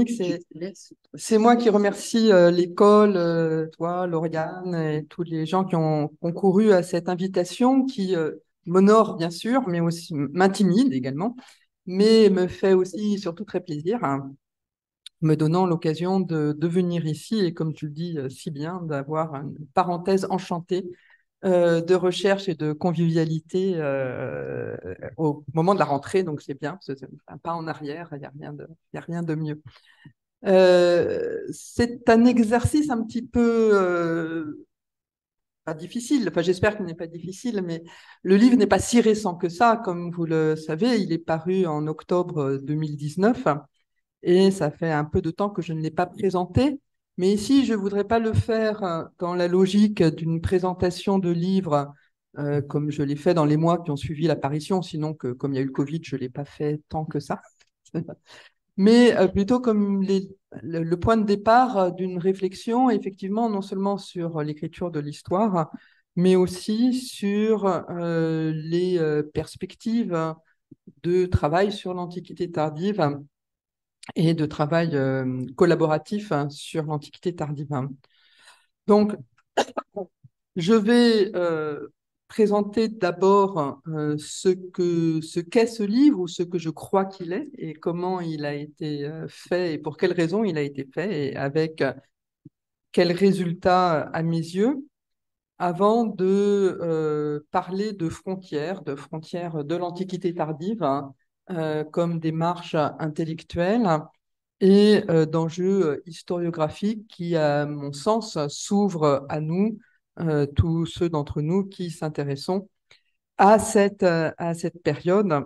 Véronique, c'est moi qui remercie l'école, toi, Lauriane et tous les gens qui ont concouru à cette invitation qui m'honore bien sûr, mais aussi m'intimide également, mais me fait aussi surtout très plaisir, hein, me donnant l'occasion de venir ici et comme tu le dis si bien, d'avoir une parenthèse enchantée de recherche et de convivialité au moment de la rentrée, donc c'est bien, c'est un pas en arrière, il y a rien de mieux. C'est un exercice un petit peu pas difficile, enfin j'espère qu'il n'est pas difficile, mais le livre n'est pas si récent que ça, comme vous le savez, il est paru en octobre 2019 et ça fait un peu de temps que je ne l'ai pas présenté. Mais ici, je ne voudrais pas le faire dans la logique d'une présentation de livre comme je l'ai fait dans les mois qui ont suivi l'apparition, sinon que comme il y a eu le Covid, je ne l'ai pas fait tant que ça. Mais plutôt comme le point de départ d'une réflexion, effectivement, non seulement sur l'écriture de l'histoire, mais aussi sur les perspectives de travail sur l'Antiquité tardive et de travail collaboratif sur l'Antiquité tardive. Donc, je vais présenter d'abord ce qu'est ce livre ou ce que je crois qu'il est et comment il a été fait et pour quelles raisons il a été fait et avec quels résultats à mes yeux, avant de parler de frontières de l'Antiquité tardive comme démarche intellectuelle et d'enjeux historiographiques qui, à mon sens, s'ouvrent à nous, tous ceux d'entre nous qui s'intéressons à cette période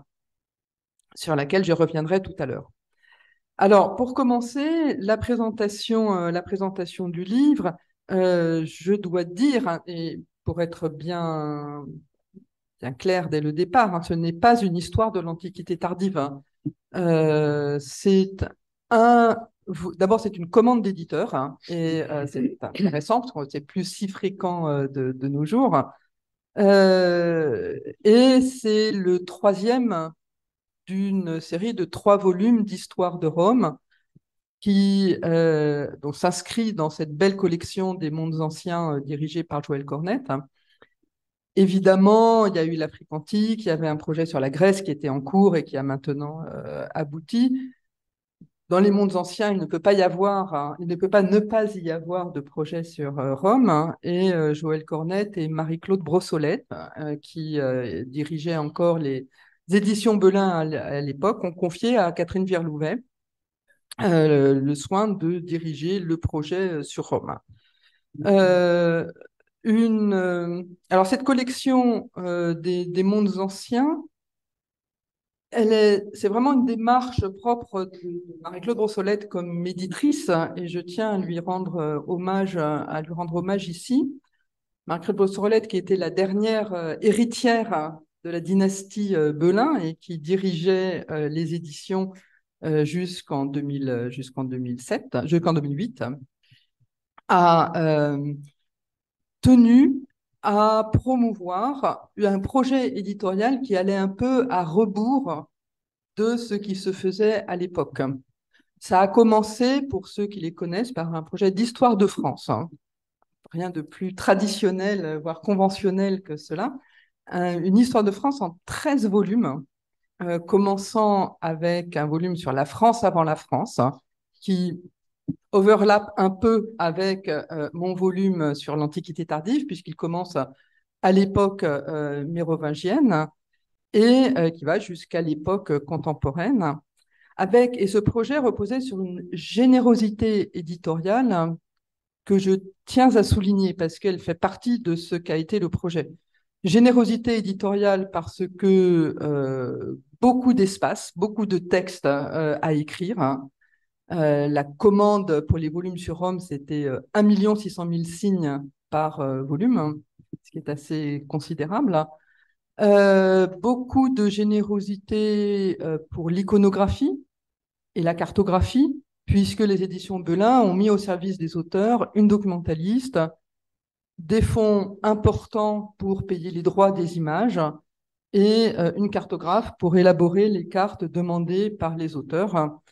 sur laquelle je reviendrai tout à l'heure. Alors, pour commencer, la présentation du livre, je dois dire, hein, et pour être bien clair dès le départ, hein, ce n'est pas une histoire de l'Antiquité tardive. Hein. C'est un. D'abord, c'est une commande d'éditeur, hein, et c'est intéressant parce que c'est plus si fréquent de nos jours. Et c'est le troisième d'une série de 3 volumes d'histoire de Rome qui donc s'inscrit dans cette belle collection des mondes anciens dirigée par Joël Cornette. Évidemment, il y a eu l'Afrique antique, il y avait un projet sur la Grèce qui était en cours et qui a maintenant abouti. Dans les mondes anciens, il ne peut pas y avoir, hein, il ne peut pas ne pas y avoir de projet sur Rome. Hein, et Joël Cornette et Marie-Claude Brossolette, qui dirigeaient encore les éditions Belin à l'époque, ont confié à Catherine Vierlouvet le soin de diriger le projet sur Rome. Euh, alors cette collection des mondes anciens, c'est vraiment une démarche propre de Marie-Claude Brossolette comme éditrice, et je tiens à lui rendre hommage ici. Marie-Claude Brossolette, qui était la dernière héritière de la dynastie Belin et qui dirigeait les éditions jusqu'en 2008, a tenu à promouvoir un projet éditorial qui allait un peu à rebours de ce qui se faisait à l'époque. Ça a commencé, pour ceux qui les connaissent, par un projet d'histoire de France. Hein. Rien de plus traditionnel, voire conventionnel que cela. Une histoire de France en 13 volumes, commençant avec un volume sur la France avant la France, hein, qui overlap un peu avec mon volume sur l'Antiquité tardive, puisqu'il commence à l'époque mérovingienne et qui va jusqu'à l'époque contemporaine. Et ce projet reposait sur une générosité éditoriale que je tiens à souligner parce qu'elle fait partie de ce qu'a été le projet. Générosité éditoriale parce que beaucoup d'espace, beaucoup de textes à écrire. Hein. La commande pour les volumes sur Rome, c'était 1 600 000 signes par volume, hein, ce qui est assez considérable. Beaucoup de générosité pour l'iconographie et la cartographie, puisque les éditions Belin ont mis au service des auteurs une documentaliste, des fonds importants pour payer les droits des images et une cartographe pour élaborer les cartes demandées par les auteurs.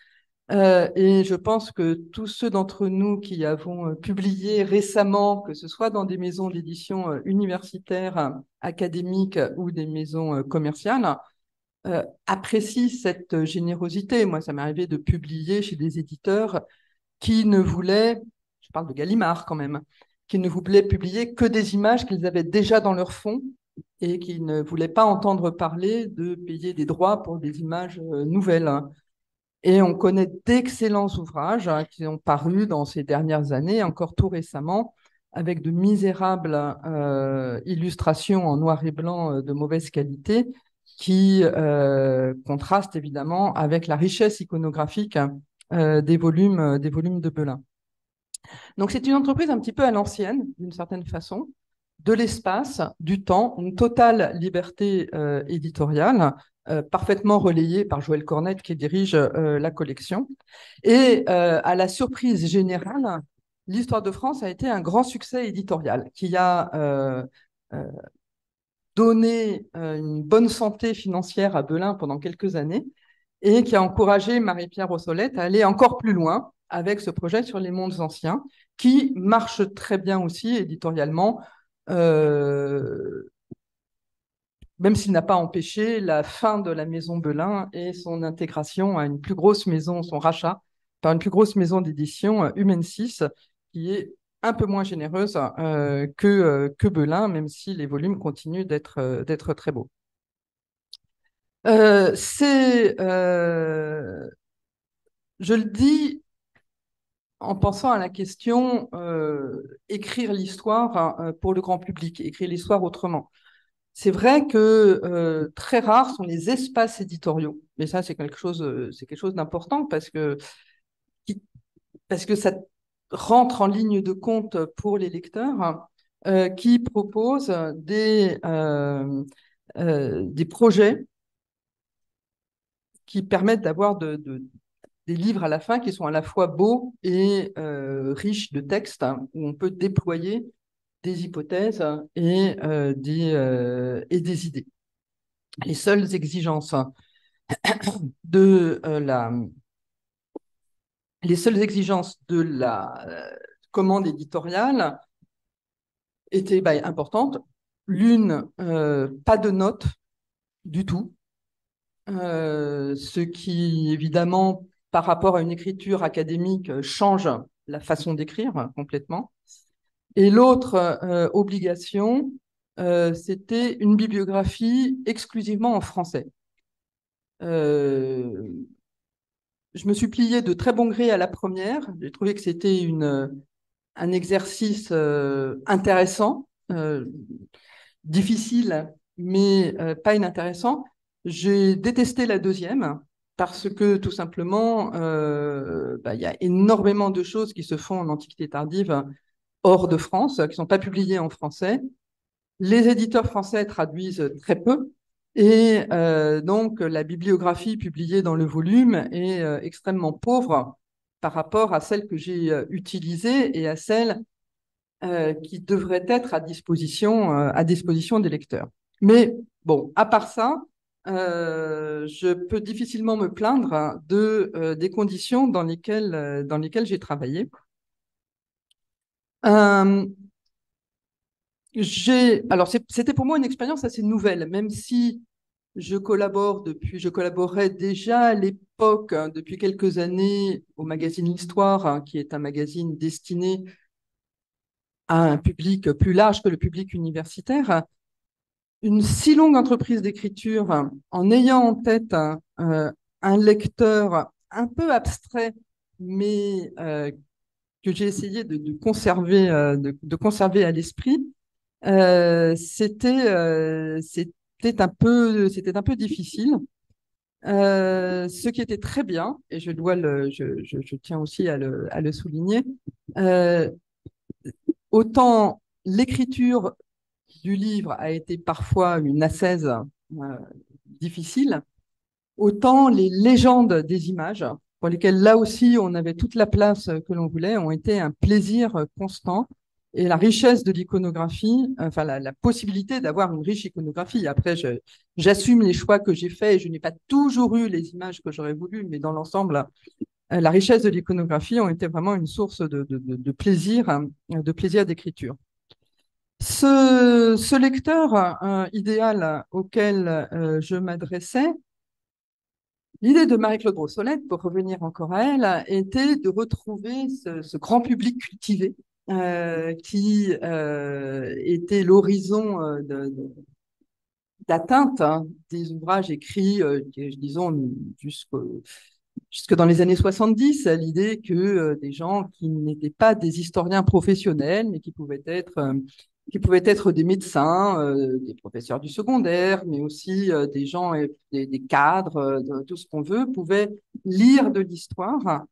Et je pense que tous ceux d'entre nous qui avons publié récemment, que ce soit dans des maisons d'édition universitaires, académiques ou des maisons commerciales, apprécient cette générosité. Moi, ça m'est arrivé de publier chez des éditeurs qui ne voulaient, je parle de Gallimard quand même, qui ne voulaient publier que des images qu'ils avaient déjà dans leur fonds et qui ne voulaient pas entendre parler de payer des droits pour des images nouvelles. Et on connaît d'excellents ouvrages qui ont paru dans ces dernières années, encore tout récemment, avec de misérables illustrations en noir et blanc de mauvaise qualité, qui contrastent évidemment avec la richesse iconographique des volumes de Belin. Donc c'est une entreprise un petit peu à l'ancienne, d'une certaine façon, de l'espace, du temps, une totale liberté éditoriale, parfaitement relayée par Joël Cornette qui dirige la collection. Et à la surprise générale, l'Histoire de France a été un grand succès éditorial qui a donné une bonne santé financière à Belin pendant quelques années et qui a encouragé Marie-Pierre Ossolette à aller encore plus loin avec ce projet sur les mondes anciens, qui marche très bien aussi éditorialement, euh, même s'il n'a pas empêché la fin de la maison Belin et son intégration à une plus grosse maison, son rachat par une plus grosse maison d'édition, Humaine 6, qui est un peu moins généreuse que Belin, même si les volumes continuent d'être très beaux. Je le dis en pensant à la question écrire l'histoire pour le grand public, écrire l'histoire autrement. C'est vrai que très rares sont les espaces éditoriaux, mais ça c'est quelque chose d'important parce que ça rentre en ligne de compte pour les lecteurs qui proposent des projets qui permettent d'avoir des livres à la fin qui sont à la fois beaux et riches de textes, hein, où on peut déployer des hypothèses et des idées. Les seules exigences de les seules exigences de la commande éditoriale étaient importantes. L'une, pas de notes du tout, ce qui évidemment par rapport à une écriture académique change la façon d'écrire complètement. Et l'autre obligation, c'était une bibliographie exclusivement en français. Je me suis pliée de très bon gré à la première. J'ai trouvé que c'était un exercice intéressant, difficile, mais pas inintéressant. J'ai détesté la deuxième parce que tout simplement, il y a énormément de choses qui se font en Antiquité tardive hors de France, qui ne sont pas publiées en français. Les éditeurs français traduisent très peu. Et donc, la bibliographie publiée dans le volume est extrêmement pauvre par rapport à celle que j'ai utilisée et à celle qui devrait être à disposition des lecteurs. Mais bon, à part ça, je peux difficilement me plaindre des conditions dans lesquelles j'ai travaillé. Alors, c'était pour moi une expérience assez nouvelle, même si je collaborais déjà à l'époque, hein, depuis quelques années, au magazine L'Histoire, hein, qui est un magazine destiné à un public plus large que le public universitaire. Une si longue entreprise d'écriture, hein, en ayant en tête un lecteur un peu abstrait, mais que j'ai essayé de conserver à l'esprit, c'était un peu difficile. Ce qui était très bien, et je tiens aussi à le souligner, euh, autant l'écriture du livre a été parfois une ascèse difficile, autant les légendes des images, pour lesquelles là aussi on avait toute la place que l'on voulait, ont été un plaisir constant. Et la richesse de l'iconographie, enfin la possibilité d'avoir une riche iconographie. Après, j'assume les choix que j'ai faits et je n'ai pas toujours eu les images que j'aurais voulu, mais dans l'ensemble, la richesse de l'iconographie ont été vraiment une source de plaisir, de plaisir d'écriture. Ce lecteur idéal auquel je m'adressais, l'idée de Marie-Claude Brossolette, pour revenir encore à elle, était de retrouver ce grand public cultivé qui était l'horizon d'atteinte des ouvrages écrits, disons, jusque dans les années 70, l'idée que des gens qui n'étaient pas des historiens professionnels, mais qui pouvaient être des médecins, des professeurs du secondaire, mais aussi des gens, des cadres, tout ce qu'on veut, pouvaient lire de l'histoire.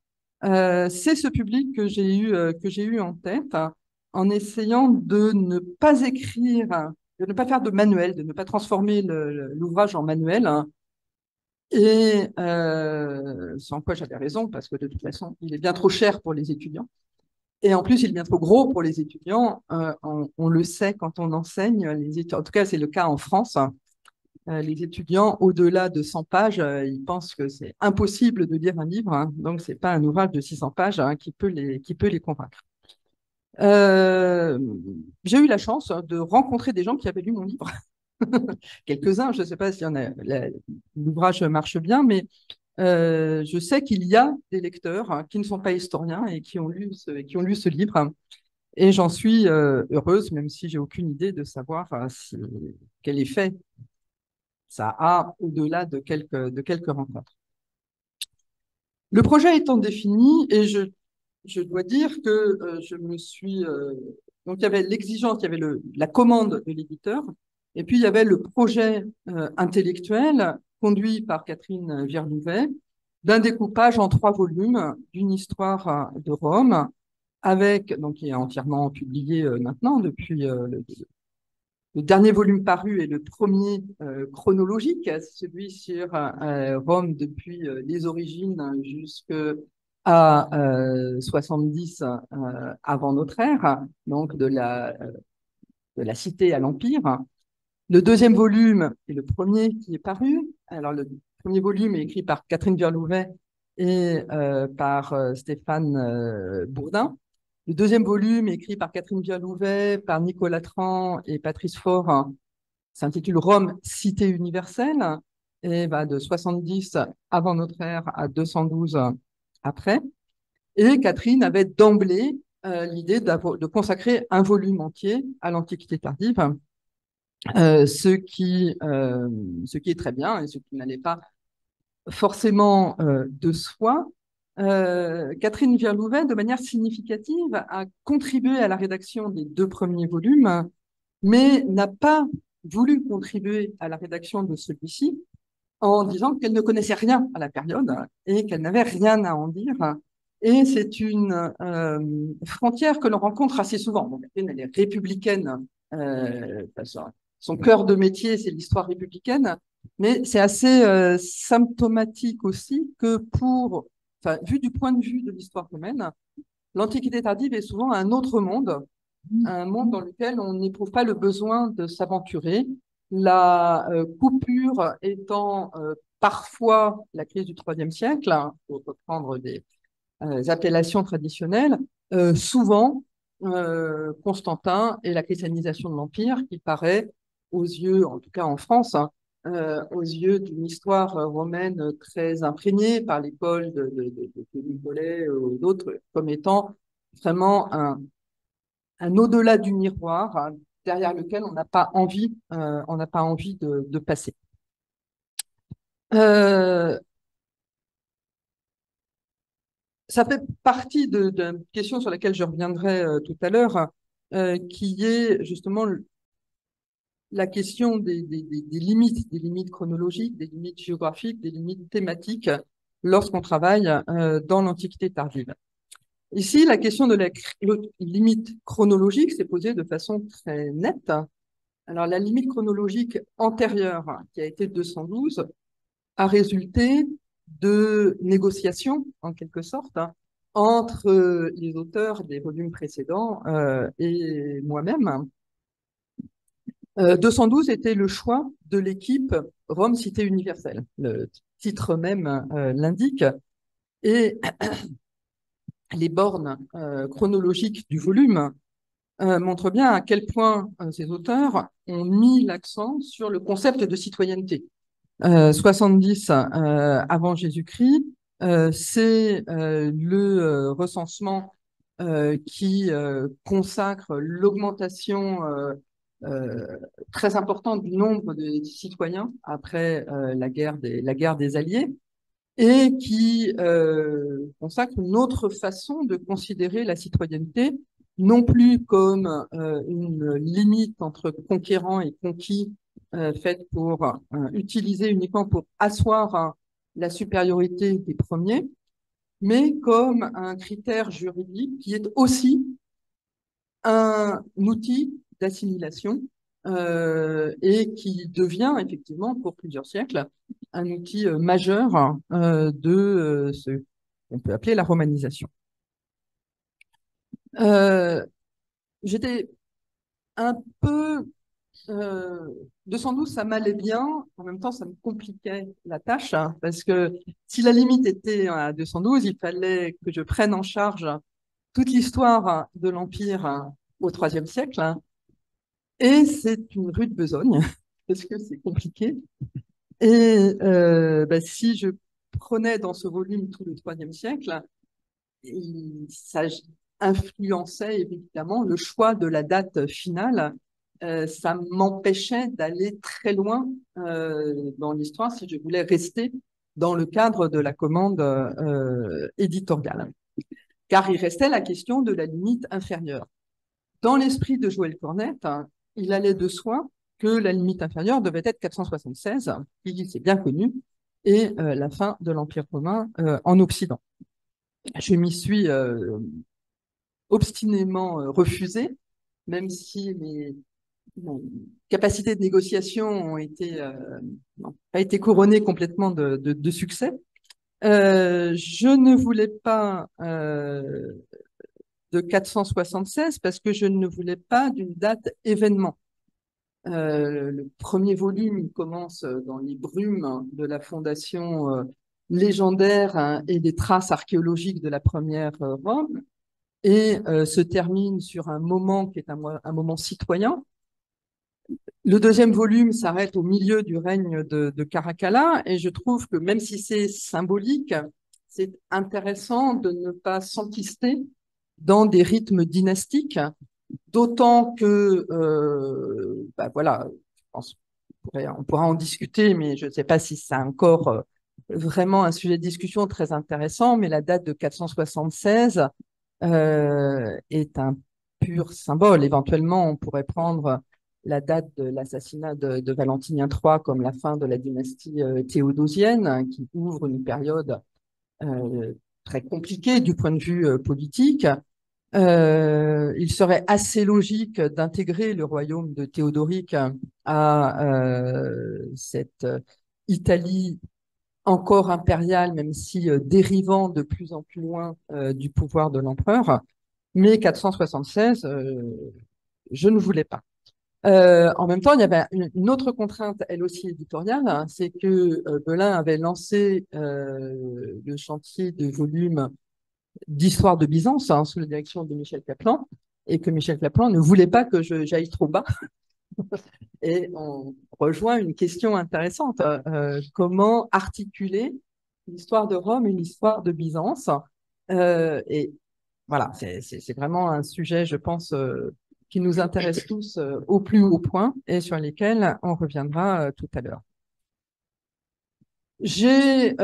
C'est ce public que j'ai eu en tête, en essayant de ne pas écrire, de ne pas faire de manuel, de ne pas transformer l'ouvrage en manuel, hein, et sans quoi j'avais raison, parce que de toute façon, il est bien trop cher pour les étudiants. Et en plus, il est bien trop gros pour les étudiants. On le sait quand on enseigne. En tout cas, c'est le cas en France. Les étudiants, au-delà de 100 pages, ils pensent que c'est impossible de lire un livre. Hein. Donc, ce n'est pas un ouvrage de 600 pages qui peut les convaincre. Euh, j'ai eu la chance de rencontrer des gens qui avaient lu mon livre. Quelques-uns, je ne sais pas si l'ouvrage marche bien, mais je sais qu'il y a des lecteurs qui ne sont pas historiens et qui ont lu ce livre. Et j'en suis heureuse, même si j'ai aucune idée de savoir quel effet ça a au-delà de quelques rencontres. Le projet étant défini, et je dois dire que je me suis... donc il y avait l'exigence, il y avait la commande de l'éditeur, et puis il y avait le projet intellectuel conduit par Catherine Virlouvet d'un découpage en 3 volumes d'une histoire de Rome, donc qui est entièrement publié maintenant depuis le dernier volume paru est le premier chronologique, celui sur Rome depuis les origines jusqu'à 70 avant notre ère, donc de la cité à l'Empire. Le deuxième volume est le premier qui est paru. Alors, le premier volume est écrit par Catherine Virlouvet et par Stéphane Bourdin. Le deuxième volume, écrit par Catherine Virlouvet, par Nicolas Tran et Patrice Faure, s'intitule Rome, cité universelle, et va de 70 avant notre ère à 212 après. Et Catherine avait d'emblée l'idée de consacrer un volume entier à l'Antiquité tardive, ce qui est très bien et ce qui n'allait pas forcément de soi. Catherine Virlouvet, de manière significative, a contribué à la rédaction des 2 premiers volumes, mais n'a pas voulu contribuer à la rédaction de celui-ci en disant qu'elle ne connaissait rien à la période et qu'elle n'avait rien à en dire. Et c'est une frontière que l'on rencontre assez souvent. Bon, Catherine, elle est républicaine. Son cœur de métier, c'est l'histoire républicaine. Mais c'est assez symptomatique aussi que vu du point de vue de l'histoire romaine, l'Antiquité tardive est souvent un autre monde, un monde dans lequel on n'éprouve pas le besoin de s'aventurer. La coupure étant parfois la crise du IIIe siècle, hein, pour reprendre des appellations traditionnelles, souvent Constantin et la christianisation de l'Empire, qui paraît aux yeux, en tout cas en France, hein, aux yeux d'une histoire romaine très imprégnée par l'école de Nicolet ou d'autres, comme étant vraiment un au-delà du miroir, hein, derrière lequel on n'a pas envie de passer. Ça fait partie d'une question sur laquelle je reviendrai tout à l'heure, qui est justement la question des limites chronologiques, des limites géographiques, des limites thématiques lorsqu'on travaille dans l'Antiquité tardive. Ici, la question de la limite chronologique s'est posée de façon très nette. Alors, la limite chronologique antérieure, qui a été 212, a résulté de négociations, en quelque sorte, entre les auteurs des volumes précédents et moi-même. 212 était le choix de l'équipe Rome Cité Universelle. Le titre même l'indique. Et les bornes chronologiques du volume montrent bien à quel point ces auteurs ont mis l'accent sur le concept de citoyenneté. 70 avant Jésus-Christ, c'est le recensement qui consacre l'augmentation euh, très importante du nombre de citoyens après la guerre des Alliés et qui consacre une autre façon de considérer la citoyenneté, non plus comme une limite entre conquérants et conquis faite pour utiliser uniquement pour asseoir la supériorité des premiers, mais comme un critère juridique qui est aussi un outil d'assimilation et qui devient effectivement pour plusieurs siècles un outil majeur de ce qu'on peut appeler la romanisation. Euh, J'étais un peu 212, ça m'allait bien. En même temps, ça me compliquait la tâche parce que si la limite était à 212, il fallait que je prenne en charge toute l'histoire de l'Empire au IIIe siècle. Et c'est une rude besogne, parce que c'est compliqué. Et bah, si je prenais dans ce volume tout le IIIe siècle, ça influençait évidemment le choix de la date finale. Ça m'empêchait d'aller très loin dans l'histoire si je voulais rester dans le cadre de la commande éditoriale. Car il restait la question de la limite inférieure. Dans l'esprit de Joël Cornette, il allait de soi que la limite inférieure devait être 476, qui c'est bien connu, et la fin de l'Empire romain en Occident. Je m'y suis obstinément refusé, même si mes capacités de négociation ont été, n'ont pas été couronnées complètement de succès. Je ne voulais pas de 476 parce que je ne voulais pas d'une date événement. Le premier volume, il commence dans les brumes de la fondation légendaire hein, et des traces archéologiques de la première Rome et se termine sur un moment qui est un moment citoyen. Le deuxième volume s'arrête au milieu du règne de Caracalla et je trouve que même si c'est symbolique, c'est intéressant de ne pas s'enquister dans des rythmes dynastiques, d'autant que, bah voilà, je pense on pourra en discuter, mais je ne sais pas si c'est encore vraiment un sujet de discussion très intéressant, mais la date de 476 est un pur symbole. Éventuellement, on pourrait prendre la date de l'assassinat de Valentinien III comme la fin de la dynastie théodosienne, hein, qui ouvre une période très compliquée du point de vue politique. Il serait assez logique d'intégrer le royaume de Théodoric à cette Italie encore impériale, même si dérivant de plus en plus loin du pouvoir de l'empereur. Mais 476, je ne voulais pas. En même temps, il y avait une autre contrainte, elle aussi éditoriale, hein, c'est que Belin avait lancé le chantier de volume d'histoire de Byzance hein, sous la direction de Michel Kaplan, et que Michel Kaplan ne voulait pas que j'aille trop bas. Et on rejoint une question intéressante. Comment articuler l'histoire de Rome et l'histoire de Byzance et voilà, c'est vraiment un sujet, je pense, qui nous intéresse tous au plus haut point et sur lesquels on reviendra tout à l'heure. J'ai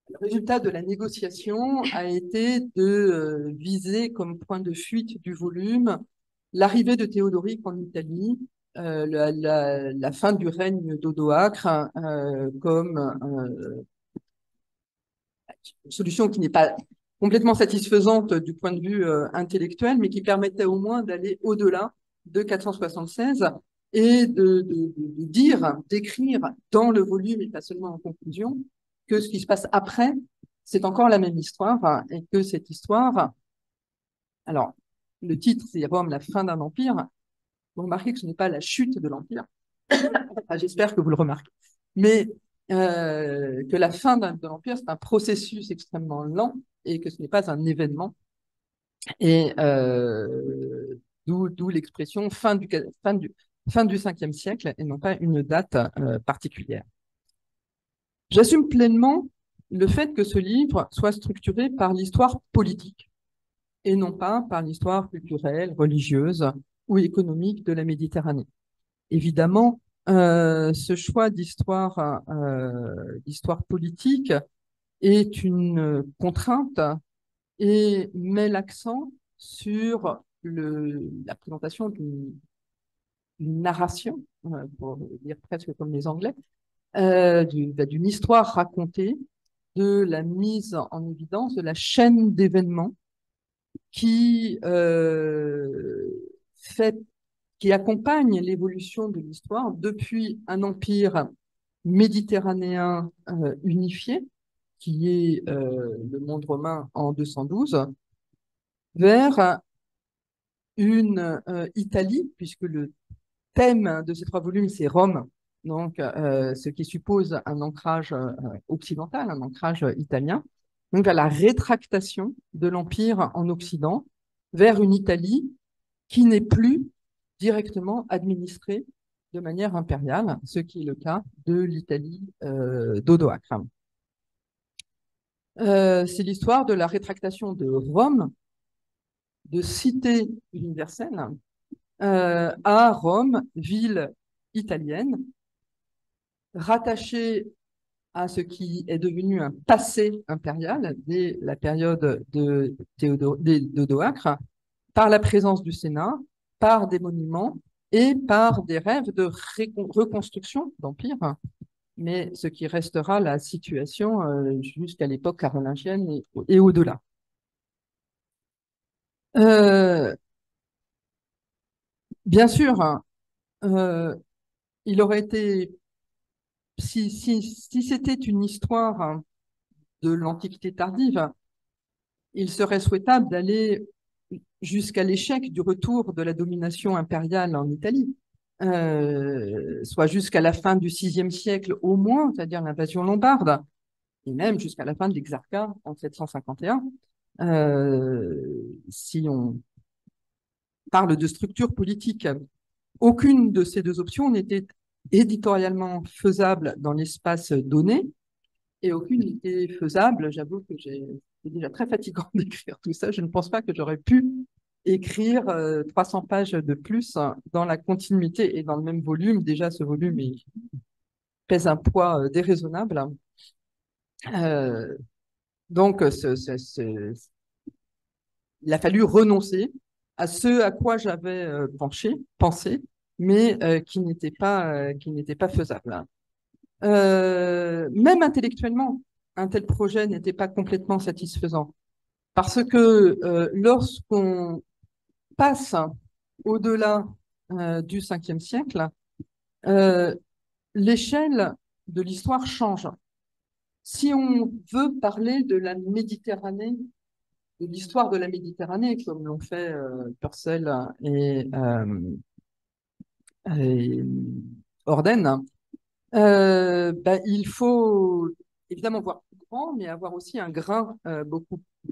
Le résultat de la négociation a été de viser comme point de fuite du volume l'arrivée de Théodoric en Italie, la fin du règne d'Odoacre comme une solution qui n'est pas complètement satisfaisante du point de vue intellectuel, mais qui permettait au moins d'aller au-delà de 476 et de dire, d'écrire dans le volume et pas seulement en conclusion, que ce qui se passe après, c'est encore la même histoire hein, et que cette histoire, alors le titre c'est Rome, la fin d'un empire, vous remarquez que ce n'est pas la chute de l'empire, enfin, j'espère que vous le remarquez, mais que la fin de l'Empire, c'est un processus extrêmement lent et que ce n'est pas un événement. Et d'où l'expression fin du 5e siècle et non pas une date particulière. J'assume pleinement le fait que ce livre soit structuré par l'histoire politique et non pas par l'histoire culturelle, religieuse ou économique de la Méditerranée. Évidemment, ce choix d'histoire politique est une contrainte et met l'accent sur la présentation d'une narration, pour dire presque comme les Anglais, d'une histoire racontée, de la mise en évidence de la chaîne d'événements qui qui accompagne l'évolution de l'histoire depuis un empire méditerranéen unifié, qui est le monde romain en 212, vers une Italie, puisque le thème de ces 3 volumes, c'est Rome, donc ce qui suppose un ancrage occidental, un ancrage italien, donc à la rétractation de l'Empire en Occident vers une Italie qui n'est plus directement administrée de manière impériale, ce qui est le cas de l'Italie d'Odoacre. C'est l'histoire de la rétractation de Rome, de cité universelle, à Rome, ville italienne, rattachée à ce qui est devenu un passé impérial dès la période d'Odoacre, par la présence du Sénat, par des monuments et par des rêves de reconstruction d'empire, mais ce qui restera la situation jusqu'à l'époque carolingienne et au-delà. Bien sûr, il aurait été, si c'était une histoire de l'Antiquité tardive, il serait souhaitable d'aller jusqu'à l'échec du retour de la domination impériale en Italie, soit jusqu'à la fin du VIe siècle au moins, c'est-à-dire l'invasion lombarde, et même jusqu'à la fin de l'Exarcat en 751. Si on parle de structure politique, aucune de ces 2 options n'était éditorialement faisable dans l'espace donné, et aucune n'était faisable. J'avoue que c'est déjà très fatigant d'écrire tout ça. Je ne pense pas que j'aurais pu écrire 300 pages de plus dans la continuité et dans le même volume. Déjà, ce volume pèse un poids déraisonnable. Donc, il a fallu renoncer à ce à quoi j'avais pensé, mais qui n'était pas faisable. Même intellectuellement, un tel projet n'était pas complètement satisfaisant. Parce que lorsqu'on passe au-delà du 5e siècle, l'échelle de l'histoire change. Si on veut parler de la Méditerranée, de l'histoire de la Méditerranée, comme l'ont fait Purcell et Orden, il faut évidemment voir plus grand, mais avoir aussi un grain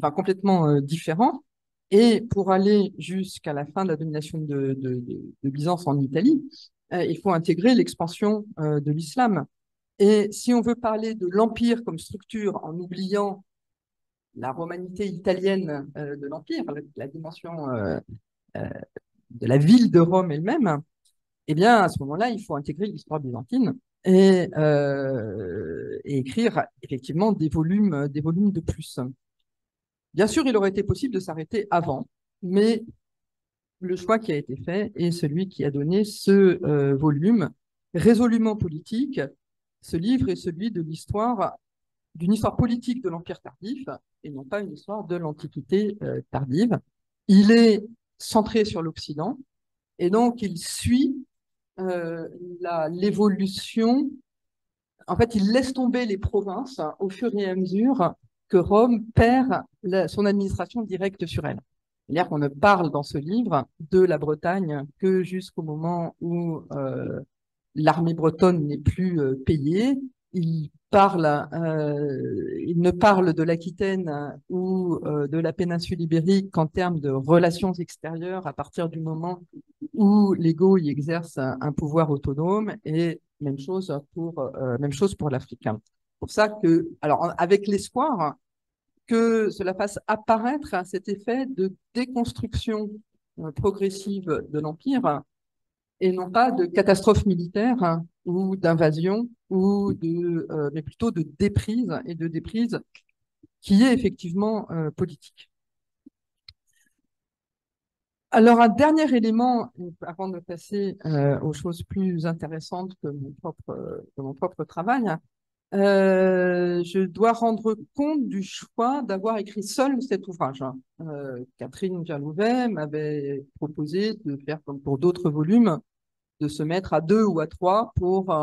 complètement différent. Et pour aller jusqu'à la fin de la domination de Byzance en Italie, il faut intégrer l'expansion de l'islam. Et si on veut parler de l'Empire comme structure en oubliant la romanité italienne de l'Empire, la dimension de la ville de Rome elle-même, eh bien, à ce moment-là, il faut intégrer l'histoire byzantine et écrire effectivement des volumes de plus. Bien sûr, il aurait été possible de s'arrêter avant, mais le choix qui a été fait est celui qui a donné ce volume résolument politique. Ce livre est celui de d'une histoire politique de l'Empire tardif et non pas une histoire de l'Antiquité tardive. Il est centré sur l'Occident et donc il suit l'évolution. En fait, il laisse tomber les provinces au fur et à mesure que Rome perd son administration directe sur elle. C'est-à-dire qu'on ne parle dans ce livre de la Bretagne que jusqu'au moment où l'armée bretonne n'est plus payée il ne parle de l'Aquitaine ou de la péninsule ibérique qu'en termes de relations extérieures à partir du moment où l'ego y exerce un pouvoir autonome, et même chose pour l'Afrique. Pour ça que, alors, avec l'espoir que cela fasse apparaître cet effet de déconstruction progressive de l'Empire, et non pas de catastrophe militaire ou d'invasion, mais plutôt de déprise, et de déprise qui est effectivement politique. Alors, un dernier élément, avant de passer aux choses plus intéressantes que mon propre travail, je dois rendre compte du choix d'avoir écrit seul cet ouvrage. Catherine Verlouvet m'avait proposé de faire comme pour d'autres volumes, de se mettre à deux ou à trois pour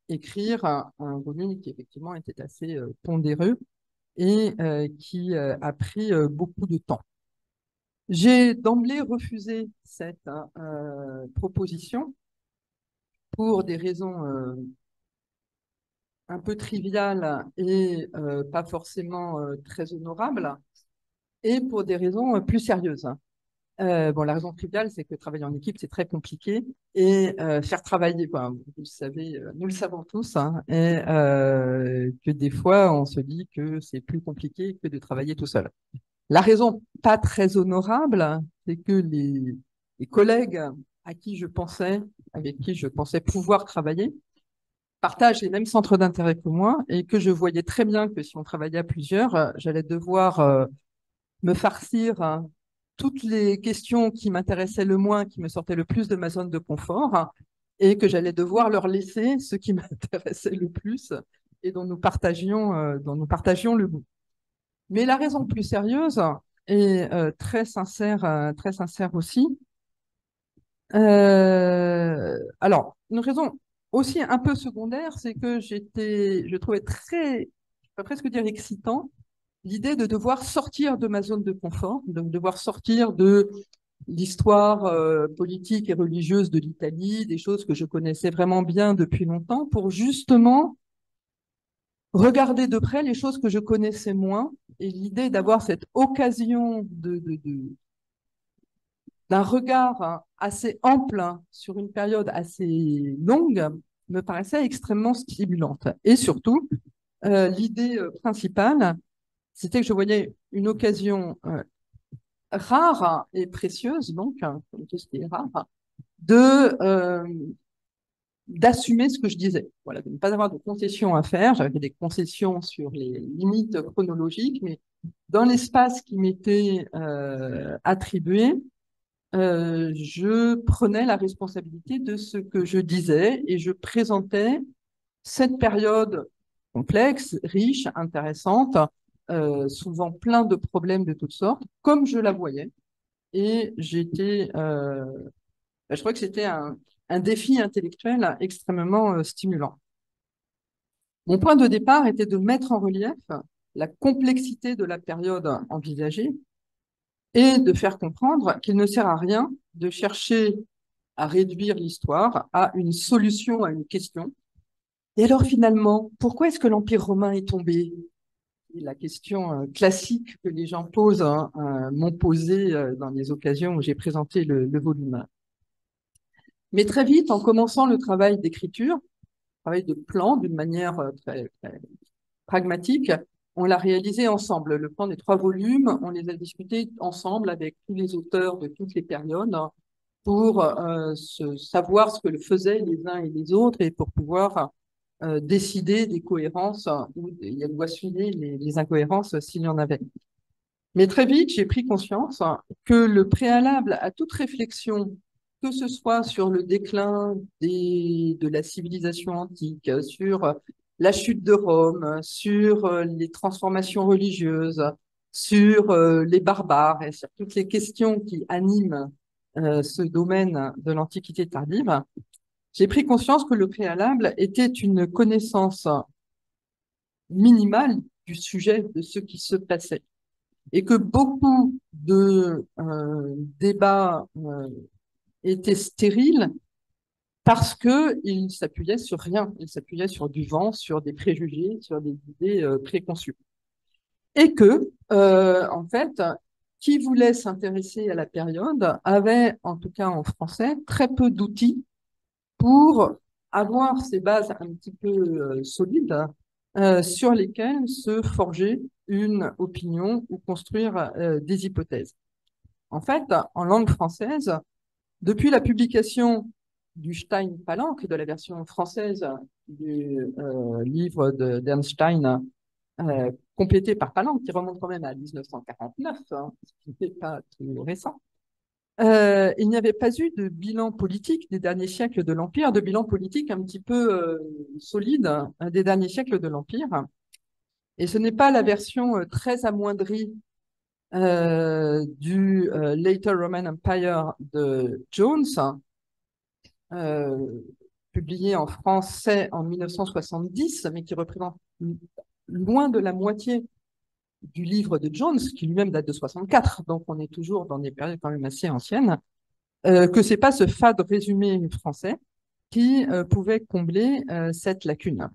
écrire un volume qui effectivement était assez pondéreux et qui a pris beaucoup de temps. J'ai d'emblée refusé cette proposition pour des raisons un peu triviales et pas forcément très honorables, et pour des raisons plus sérieuses. Bon, la raison triviale, c'est que travailler en équipe, c'est très compliqué, et faire travailler, ben, vous le savez, nous le savons tous, hein, et que des fois, on se dit que c'est plus compliqué que de travailler tout seul. La raison pas très honorable, c'est que les collègues avec qui je pensais pouvoir travailler, partagent les mêmes centres d'intérêt que moi, et que je voyais très bien que si on travaillait à plusieurs, j'allais devoir me farcir toutes les questions qui m'intéressaient le moins, qui me sortaient le plus de ma zone de confort, et que j'allais devoir leur laisser ce qui m'intéressait le plus et dont nous partagions le goût. Mais la raison plus sérieuse et très sincère aussi. Alors, une raison aussi un peu secondaire, c'est que je trouvais très, je peux presque dire excitant, l'idée de devoir sortir de ma zone de confort, de devoir sortir de l'histoire politique et religieuse de l'Italie, des choses que je connaissais vraiment bien depuis longtemps, pour justement regarder de près les choses que je connaissais moins. Et l'idée d'avoir cette occasion d'un regard assez ample sur une période assez longue me paraissait extrêmement stimulante. Et surtout, l'idée principale, c'était que je voyais une occasion rare et précieuse, donc, comme tout ce qui est rare, de d'assumer ce que je disais. Voilà, de ne pas avoir de concessions à faire. J'avais fait des concessions sur les limites chronologiques, mais dans l'espace qui m'était attribué, je prenais la responsabilité de ce que je disais, et je présentais cette période complexe, riche, intéressante, souvent plein de problèmes de toutes sortes, comme je la voyais. Et je crois que c'était un défi intellectuel extrêmement stimulant. Mon point de départ était de mettre en relief la complexité de la période envisagée, et de faire comprendre qu'il ne sert à rien de chercher à réduire l'histoire à une solution à une question. Et alors finalement, pourquoi est-ce que l'Empire romain est tombé? La question classique que les gens posent, m'ont posée dans les occasions où j'ai présenté le volume. Mais très vite, en commençant le travail d'écriture, travail de plan d'une manière très pragmatique, on l'a réalisé ensemble. Le plan des 3 volumes, on les a discutés ensemble avec tous les auteurs de toutes les périodes, pour savoir ce que faisaient les uns et les autres, et pour pouvoir décider des cohérences ou des souligner les incohérences s'il y en avait. Mais très vite, j'ai pris conscience que le préalable à toute réflexion, que ce soit sur le déclin de la civilisation antique, sur la chute de Rome, sur les transformations religieuses, sur les barbares, et sur toutes les questions qui animent ce domaine de l'Antiquité tardive, j'ai pris conscience que le préalable était une connaissance minimale du sujet, de ce qui se passait, et que beaucoup de débats étaient stériles parce qu'il s'appuyait sur rien. Il s'appuyait sur du vent, sur des préjugés, sur des idées préconçues. Et que, en fait, qui voulait s'intéresser à la période avait, en tout cas en français, très peu d'outils pour avoir ces bases un petit peu solides sur lesquelles se forger une opinion ou construire des hypothèses. En fait, en langue française, depuis la publication du Stein-Palanque, de la version française du livre d'Ernst Stein, complété par Palanque, qui remonte quand même à 1949, hein, ce qui n'est pas tout récent, il n'y avait pas eu de bilan politique des derniers siècles de l'Empire, de bilan politique un petit peu solide des derniers siècles de l'Empire. Et ce n'est pas la version très amoindrie du Later Roman Empire de Jones, euh, publié en français en 1970, mais qui représente loin de la moitié du livre de Jones, qui lui-même date de 64, donc on est toujours dans des périodes quand même assez anciennes, que c'est pas ce fade résumé français qui pouvait combler cette lacune.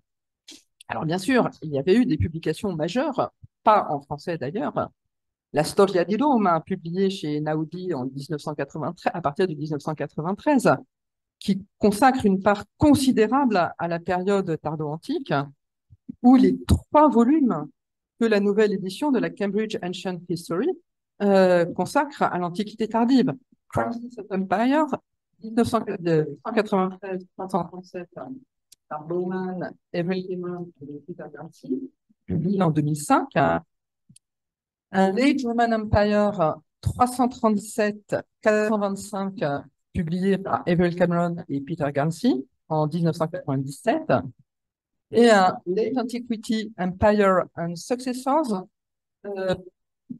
Alors bien sûr, il y avait eu des publications majeures, pas en français d'ailleurs. La Storia di Roma, publiée chez Naudi en 1993, à partir de 1993, qui consacre une part considérable à la période tardo-antique, où les 3 volumes que la nouvelle édition de la Cambridge Ancient History consacre à l'Antiquité tardive. Crisis of Empire, 1993-1937, par Bowman, Everett Cameron et Peter Garci, publié en 2005. Un Late Roman Empire 337-425, publié par Everett Cameron et Peter Garci en 1997. Et un Late Antiquity Empire and Successors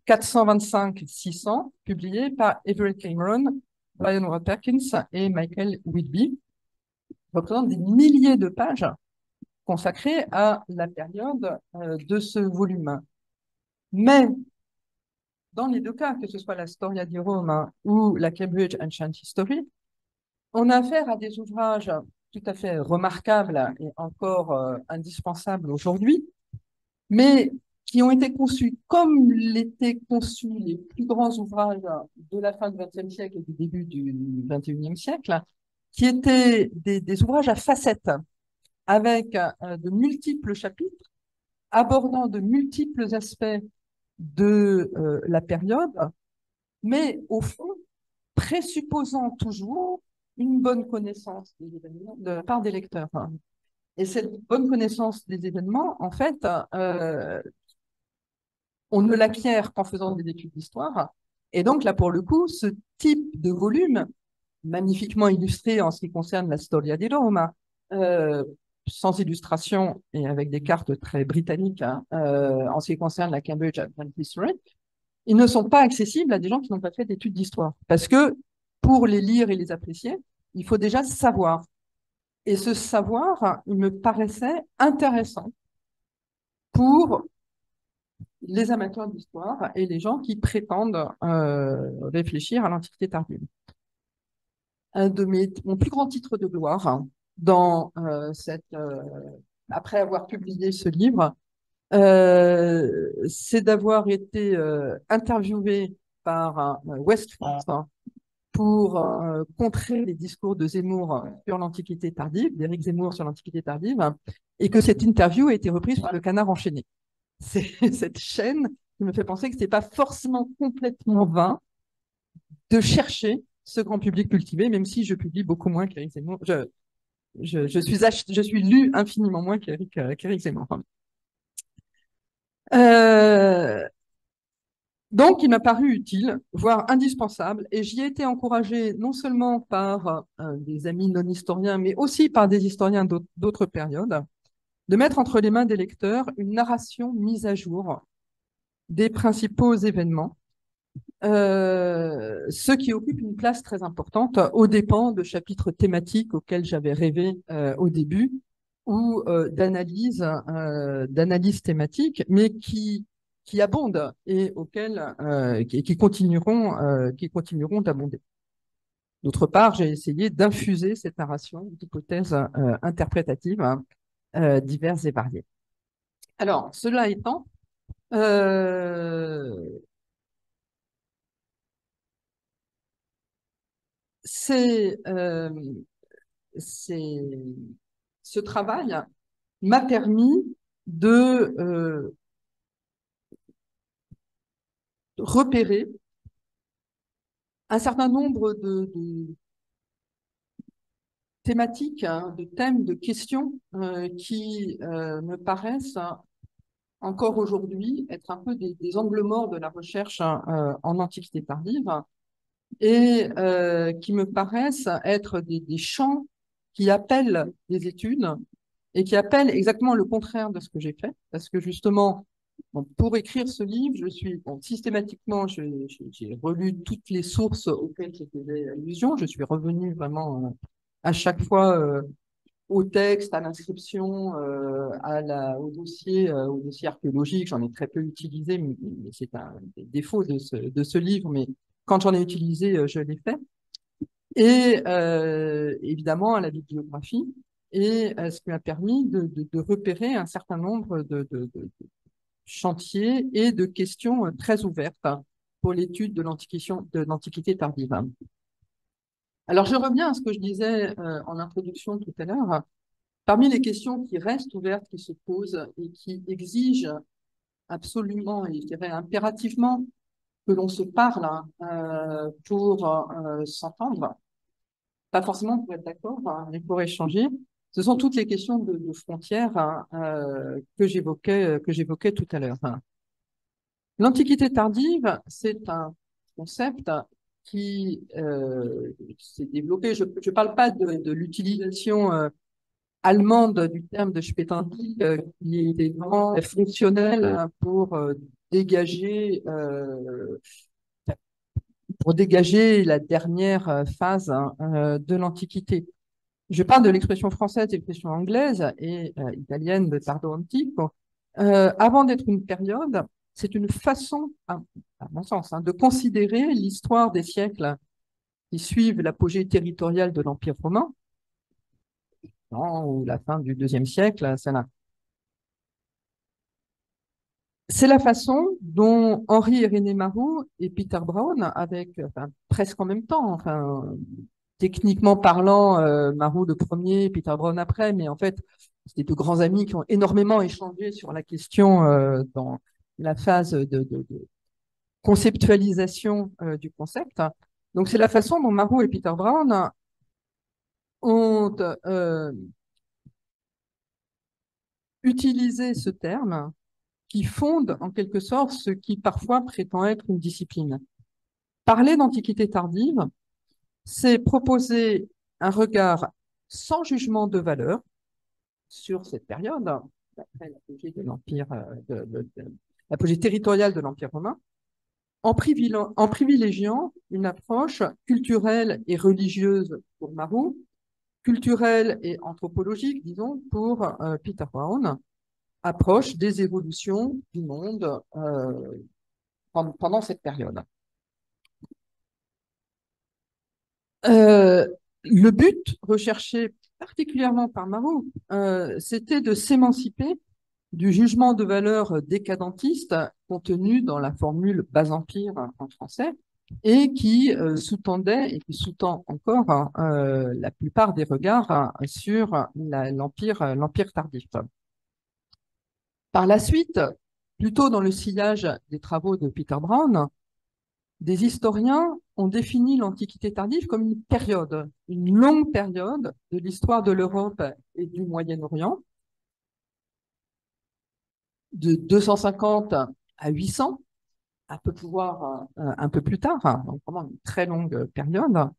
425-600, publié par Everett Cameron, Brian Ward Perkins et Michael Whitby, représente des milliers de pages consacrées à la période de ce volume. Mais dans les deux cas, que ce soit la Storia di Roma ou la Cambridge Ancient History, on a affaire à des ouvrages tout à fait remarquables et encore indispensables aujourd'hui, mais qui ont été conçus comme l'étaient conçus les plus grands ouvrages de la fin du XXe siècle et du début du XXIe siècle, qui étaient des ouvrages à facettes, avec de multiples chapitres, abordant de multiples aspects de la période, mais au fond, présupposant toujours une bonne connaissance des événements de la part des lecteurs. Et cette bonne connaissance des événements, en fait, on ne l'acquiert qu'en faisant des études d'histoire. Et donc là, pour le coup, ce type de volume, magnifiquement illustré en ce qui concerne la Storia di Roma, sans illustration et avec des cartes très britanniques, hein, en ce qui concerne la Cambridge Advanced History, ils ne sont pas accessibles à des gens qui n'ont pas fait d'études d'histoire. Parce que pour les lire et les apprécier, il faut déjà savoir. Et ce savoir, il me paraissait intéressant pour les amateurs d'histoire et les gens qui prétendent réfléchir à l'Antiquité tardive. Un de mon plus grand titre de gloire dans après avoir publié ce livre, c'est d'avoir été interviewé par West France pour contrer les discours de Zemmour sur l'Antiquité tardive, d'Éric Zemmour sur l'Antiquité tardive, et que cette interview a été reprise par le Canard enchaîné. C'est cette chaîne qui me fait penser que ce n'est pas forcément complètement vain de chercher ce grand public cultivé, même si je publie beaucoup moins qu'Éric Zemmour. Je suis lu infiniment moins qu'Éric Zemmour. Donc, il m'a paru utile, voire indispensable, et j'y ai été encouragée non seulement par des amis non-historiens, mais aussi par des historiens d'autres périodes, de mettre entre les mains des lecteurs une narration mise à jour des principaux événements, ce qui occupe une place très importante aux dépens de chapitres thématiques auxquels j'avais rêvé au début, ou d'analyses thématiques, mais qui abondent et qui continueront d'abonder. D'autre part, j'ai essayé d'infuser cette narration d'hypothèses interprétatives diverses et variées. Alors, cela étant, euh, c'est, euh, ce travail m'a permis de repérer un certain nombre de thématiques, hein, de thèmes, de questions qui me paraissent encore aujourd'hui être un peu des angles morts de la recherche en Antiquité tardive et qui me paraissent être des champs qui appellent des études et qui appellent exactement le contraire de ce que j'ai fait, parce que justement, bon, pour écrire ce livre, systématiquement, j'ai relu toutes les sources auxquelles j'ai fait allusion, je suis revenu vraiment à chaque fois au texte, à l'inscription, au dossier archéologique. J'en ai très peu utilisé, mais c'est un des défauts de ce livre, mais quand j'en ai utilisé, je l'ai fait. Et évidemment à la bibliographie, et ce qui m'a permis de repérer un certain nombre de chantiers et de questions très ouvertes pour l'étude de l'Antiquité tardive. Alors je reviens à ce que je disais en introduction tout à l'heure. Parmi les questions qui restent ouvertes, qui se posent et qui exigent absolument, et je dirais impérativement, que l'on se parle pour s'entendre, pas forcément pour être d'accord, hein, mais pour échanger, ce sont toutes les questions de frontières que j'évoquais tout à l'heure. L'Antiquité tardive, c'est un concept qui s'est développé. Je ne parle pas de l'utilisation allemande du terme de Spätantike, qui était vraiment fonctionnel dégager, pour dégager la dernière phase de l'Antiquité. Je parle de l'expression française et l'expression anglaise et italienne de tardo antico. Avant d'être une période, c'est une façon, à mon sens, de considérer l'histoire des siècles qui suivent l'apogée territoriale de l'Empire romain, ou la fin du IIe siècle. C'est la façon dont Henri Irénée Marrou et Peter Brown, presque en même temps, techniquement parlant, Marrou le premier, Peter Brown après, mais en fait, c'était de grands amis qui ont énormément échangé sur la question dans la phase de conceptualisation du concept. Donc, c'est la façon dont Marrou et Peter Brown ont utilisé ce terme qui fonde en quelque sorte ce qui parfois prétend être une discipline. Parler d'Antiquité tardive, c'est proposer un regard sans jugement de valeur sur cette période, après l'apogée de l'Empire, l'apogée territoriale de l'Empire romain, en privilégiant une approche culturelle et religieuse pour Marou, culturelle et anthropologique, disons, pour Peter Brown, approche des évolutions du monde pendant cette période. Euh, le but recherché particulièrement par Marot, c'était de s'émanciper du jugement de valeur décadentiste contenu dans la formule bas empire en français et qui sous-tendait et qui sous-tend encore la plupart des regards sur l'empire tardif. Par la suite, plutôt dans le sillage des travaux de Peter Brown, des historiens ont défini l'Antiquité tardive comme une longue période de l'histoire de l'Europe et du Moyen-Orient, de 250 à 800, un peu pouvoir un peu plus tard, donc vraiment une très longue période,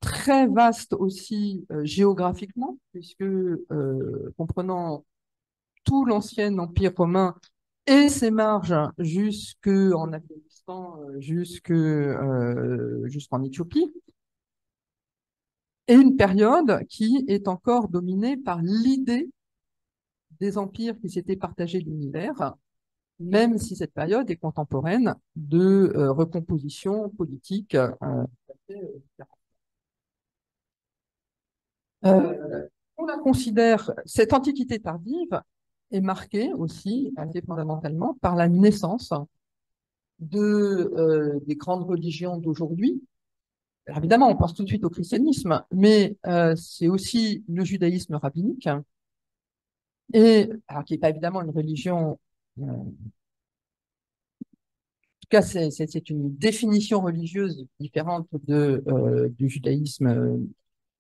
très vaste aussi géographiquement, puisque comprenant tout l'ancien empire romain et ses marges jusqu'en Afghanistan, jusqu'en Éthiopie, et une période qui est encore dominée par l'idée des empires qui s'étaient partagés l'univers, même si cette période est contemporaine de recomposition politique On la considère, cette antiquité tardive est marquée aussi, assez fondamentalement, par la naissance des grandes religions d'aujourd'hui. Alors évidemment, on pense tout de suite au christianisme, mais c'est aussi le judaïsme rabbinique, et alors qui n'est pas évidemment une religion, en tout cas c'est une définition religieuse différente du judaïsme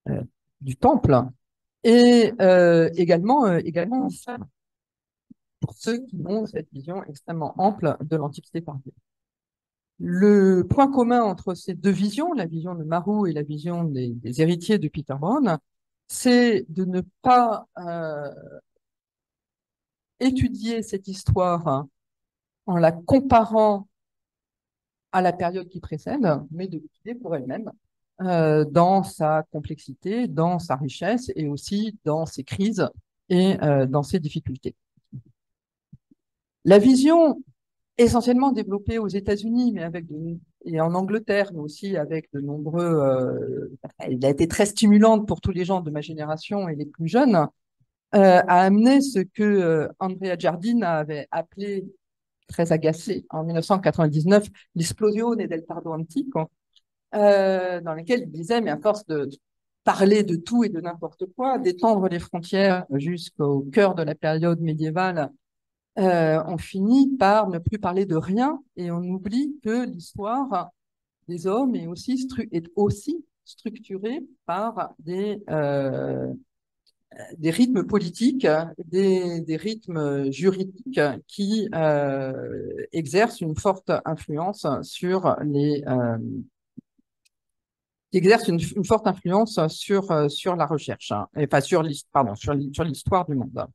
euh, du temple, et également l'islam, pour ceux qui ont cette vision extrêmement ample de l'Antiquité tardive. Le point commun entre ces deux visions, la vision de Marou et la vision des héritiers de Peter Brown, c'est de ne pas étudier cette histoire en la comparant à la période qui précède, mais de l'étudier pour elle-même, dans sa complexité, dans sa richesse et aussi dans ses crises et dans ses difficultés. La vision essentiellement développée aux États-Unis, mais et en Angleterre, mais aussi avec de nombreux. Elle a été très stimulante pour tous les gens de ma génération et les plus jeunes, a amené ce que Andrea Jardine avait appelé, très agacé, en 1999, l'esplosione del tardo antico, dans lequel il disait, mais à force de parler de tout et de n'importe quoi, d'étendre les frontières jusqu'au cœur de la période médiévale, on finit par ne plus parler de rien et on oublie que l'histoire des hommes est aussi structurée par des rythmes politiques, des rythmes juridiques qui exercent une forte influence une forte influence sur la recherche, hein, enfin sur l'histoire du monde.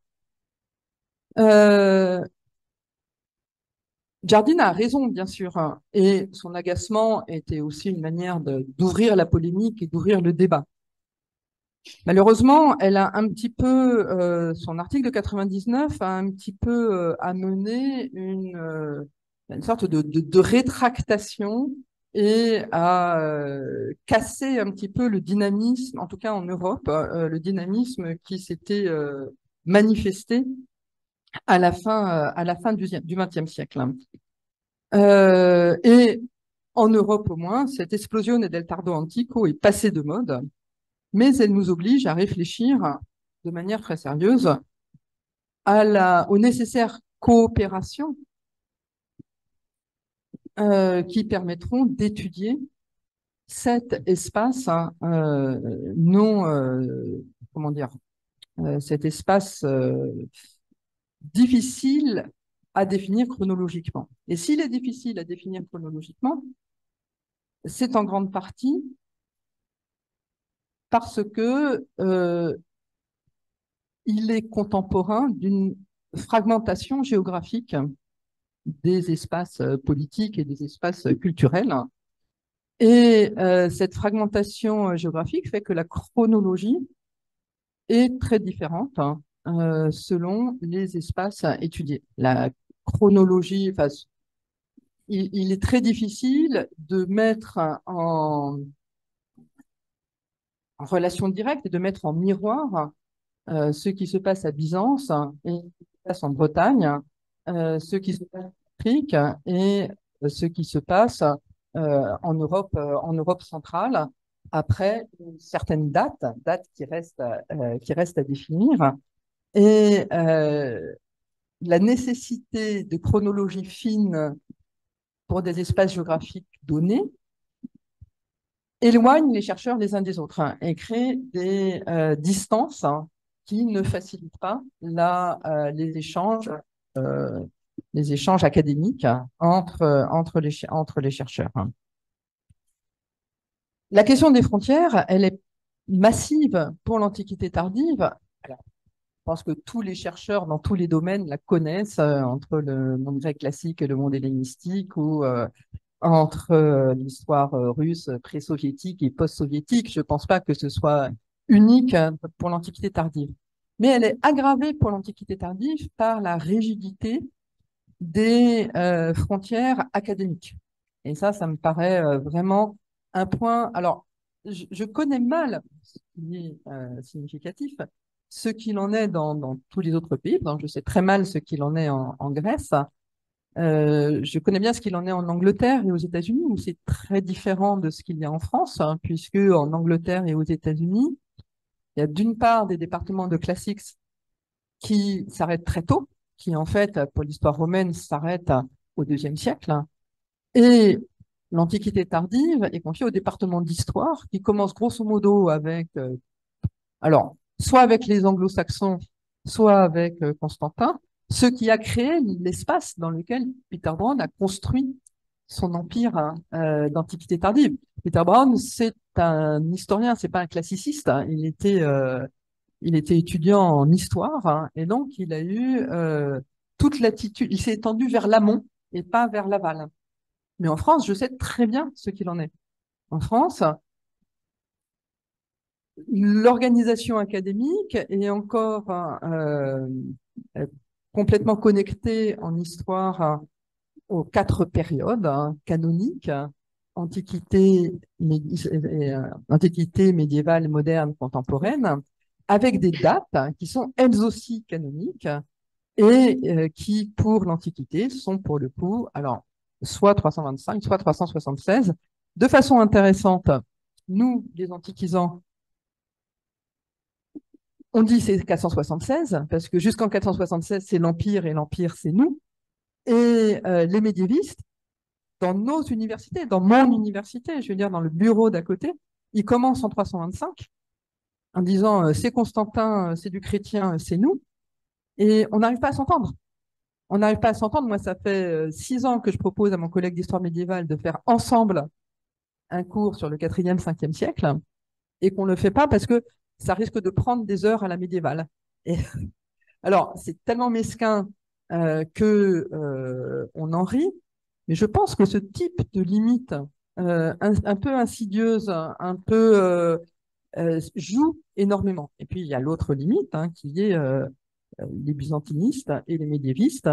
Jardine a raison, bien sûr, hein, et son agacement était aussi une manière d'ouvrir la polémique et d'ouvrir le débat. Malheureusement, elle a un petit peu, son article de 99 a un petit peu amené une sorte de rétractation et a cassé un petit peu le dynamisme, en tout cas en Europe, le dynamisme qui s'était manifesté à la fin du XXe siècle. Et en Europe au moins, cette explosion del tardo antico est passée de mode, mais elle nous oblige à réfléchir de manière très sérieuse aux nécessaires coopérations qui permettront d'étudier cet espace non, comment dire, cet espace difficile à définir chronologiquement. Et s'il est difficile à définir chronologiquement, c'est en grande partie parce que il est contemporain d'une fragmentation géographique des espaces politiques et des espaces culturels. Et cette fragmentation géographique fait que la chronologie est très différente selon les espaces étudiés. La chronologie, enfin, il est très difficile de mettre en relation directe et de mettre en miroir ce qui se passe à Byzance et ce qui se passe en Bretagne, ce qui se passe en Afrique et ce qui se passe en Europe centrale après une certaine date qui reste à définir. Et la nécessité de chronologie fine pour des espaces géographiques donnés éloigne les chercheurs les uns des autres, hein, et crée des distances, hein, qui ne facilitent pas euh, les échanges académiques, hein, entre les chercheurs. Hein. La question des frontières, elle est massive pour l'Antiquité tardive. Alors, je pense que tous les chercheurs dans tous les domaines la connaissent, entre le monde grec classique et le monde hellénistique, ou entre l'histoire russe pré-soviétique et post-soviétique. Je ne pense pas que ce soit unique pour l'Antiquité tardive. Mais elle est aggravée pour l'Antiquité tardive par la rigidité des frontières académiques. Et ça me paraît vraiment un point. Alors, je connais mal, ce qui est significatif, ce qu'il en est dans tous les autres pays. Donc, je sais très mal ce qu'il en est en Grèce. Je connais bien ce qu'il en est en Angleterre et aux États-Unis, où c'est très différent de ce qu'il y a en France, hein, puisque en Angleterre et aux États-Unis, il y a d'une part des départements de classiques qui s'arrêtent très tôt, qui en fait, pour l'histoire romaine, s'arrêtent au IIe siècle, hein, et l'Antiquité tardive est confiée au département d'histoire, qui commence grosso modo avec, alors, soit avec les Anglo-Saxons, soit avec Constantin, ce qui a créé l'espace dans lequel Peter Brown a construit son empire, hein, d'Antiquité tardive. Peter Brown, c'est un historien, c'est pas un classiciste, hein. Il était étudiant en histoire, hein, et donc il a eu toute l'attitude. Il s'est étendu vers l'amont et pas vers l'aval. Mais en France, je sais très bien ce qu'il en est. En France, l'organisation académique est encore euh, complètement connectée en histoire, aux quatre périodes, hein, canoniques, hein, antiquité médiévale, moderne, contemporaine, avec des dates, hein, qui sont elles aussi canoniques et qui, pour l'Antiquité, sont pour le coup, alors, soit 325, soit 376. De façon intéressante, nous, les antiquisants, on dit c'est 476, parce que jusqu'en 476, c'est l'Empire, et l'Empire, c'est nous. Et les médiévistes, dans nos universités, dans mon université, je veux dire dans le bureau d'à côté, ils commencent en 325 en disant c'est Constantin, c'est du chrétien, c'est nous. Et on n'arrive pas à s'entendre. On n'arrive pas à s'entendre. Moi, ça fait 6 ans que je propose à mon collègue d'histoire médiévale de faire ensemble un cours sur le 4e, 5e siècle, et qu'on ne le fait pas parce que ça risque de prendre des heures à la médiévale. Et alors, c'est tellement mesquin que on en rit, mais je pense que ce type de limite un peu insidieuse, un peu joue énormément. Et puis, il y a l'autre limite, hein, qui est les byzantinistes et les médiévistes.